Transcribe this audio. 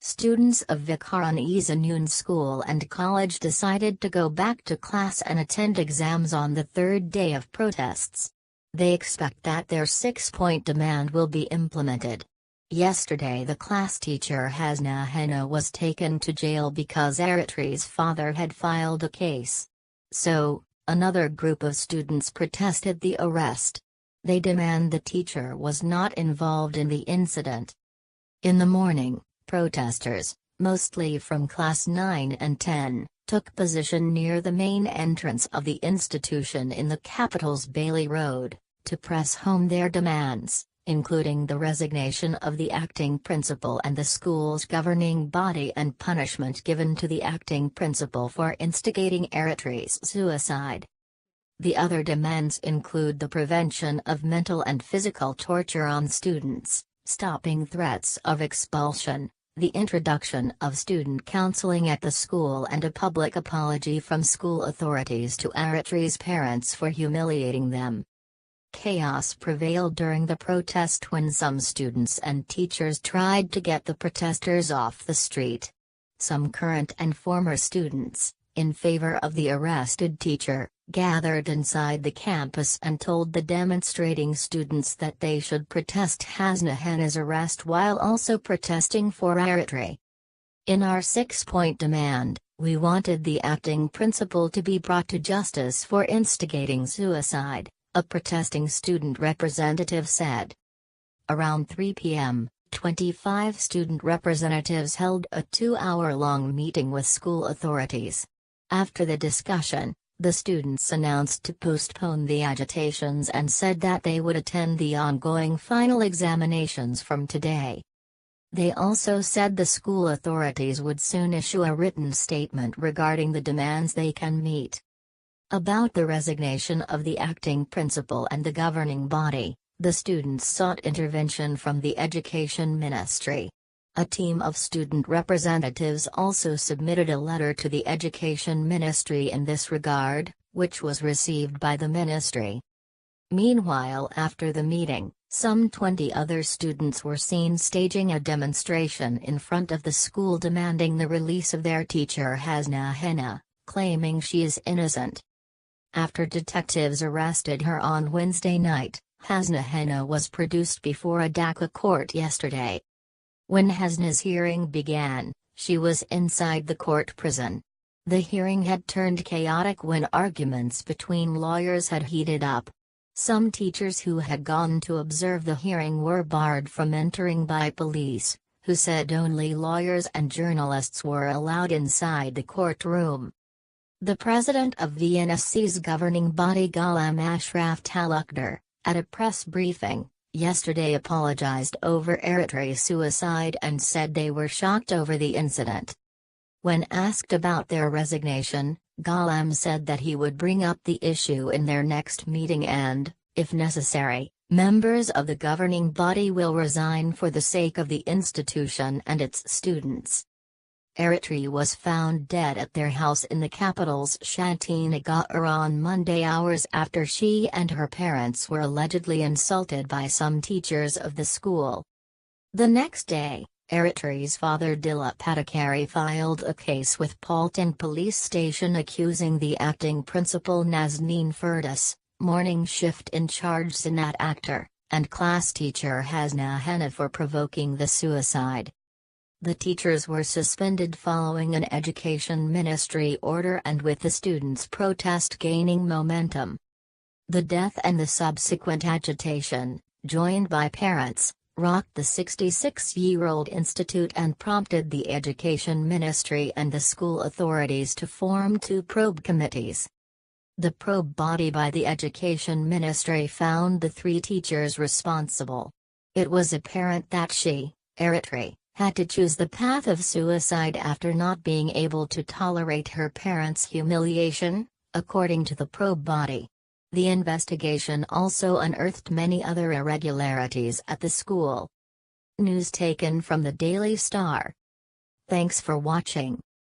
Students of Viqarunnisa Noon School and College decided to go back to class and attend exams on the third day of protests. They expect that their 6-point demand will be implemented. Yesterday the class teacher Hasna Hena was taken to jail because Aritry's father had filed a case. So, another group of students protested the arrest. They demand the teacher was not involved in the incident. In the morning, protesters, mostly from Class 9 and 10, took position near the main entrance of the institution in the capital's Bailey Road, to press home their demands, including the resignation of the acting principal and the school's governing body and punishment given to the acting principal for instigating Aritry's suicide. The other demands include the prevention of mental and physical torture on students, stopping threats of expulsion, the introduction of student counseling at the school and a public apology from school authorities to Aritry's parents for humiliating them. Chaos prevailed during the protest when some students and teachers tried to get the protesters off the street. Some current and former students, in favor of the arrested teacher, gathered inside the campus and told the demonstrating students that they should protest Hasna Hena's arrest while also protesting for Aritry. In our 6-point demand, we wanted the acting principal to be brought to justice for instigating suicide, a protesting student representative said. Around 3 p.m., 25 student representatives held a 2-hour-long meeting with school authorities. After the discussion, the students announced to postpone the agitations and said that they would attend the ongoing final examinations from today. They also said the school authorities would soon issue a written statement regarding the demands they can meet. About the resignation of the acting principal and the governing body, the students sought intervention from the Education Ministry. A team of student representatives also submitted a letter to the Education Ministry in this regard, which was received by the ministry. Meanwhile, after the meeting, some 20 other students were seen staging a demonstration in front of the school demanding the release of their teacher Hasna Hena, claiming she is innocent. After detectives arrested her on Wednesday night, Hasna Hena was produced before a Dhaka court yesterday. When Hasna's hearing began, she was inside the court prison. The hearing had turned chaotic when arguments between lawyers had heated up. Some teachers who had gone to observe the hearing were barred from entering by police, who said only lawyers and journalists were allowed inside the courtroom. The president of Viqarunnisi's governing body Ghulam Ashraf Talukdar, at a press briefing, yesterday apologized over Aritry's suicide and said they were shocked over the incident. When asked about their resignation, Ghulam said that he would bring up the issue in their next meeting and, if necessary, members of the governing body will resign for the sake of the institution and its students. Aritry was found dead at their house in the capital's Shatinagar on Monday hours after she and her parents were allegedly insulted by some teachers of the school. The next day, Aritry's father Dilip Adhikari filed a case with Postponed police station accusing the acting principal Nazneen Firdaus, morning shift in charge Sanat Akhtar, and class teacher Hasna Hena for provoking the suicide. The teachers were suspended following an Education Ministry order and with the students' protest gaining momentum. The death and the subsequent agitation, joined by parents, rocked the 66-year-old institute and prompted the Education Ministry and the school authorities to form 2 probe committees. The probe body by the Education Ministry found the 3 teachers responsible. It was apparent that she, Aritry, had to choose the path of suicide after not being able to tolerate her parents' humiliation, according to the probe body. The investigation also unearthed many other irregularities at the school. News taken from the Daily Star. Thanks for watching.